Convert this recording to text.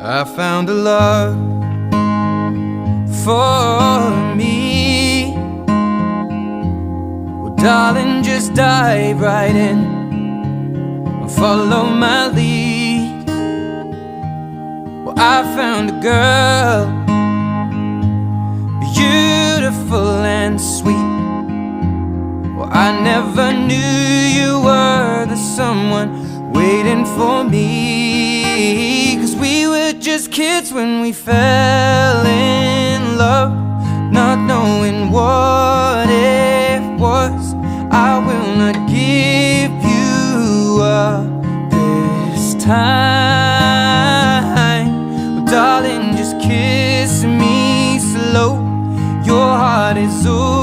I found a love for me. Well, darling, just dive right in and follow my lead. Well, I found a girl, beautiful and sweet. Well, I never knew you were the someone waiting for me, 'cause we were just kids when we fell in love, not knowing what it was. I will not give you up this time. Well, darling, just kiss me slow. Your heart is over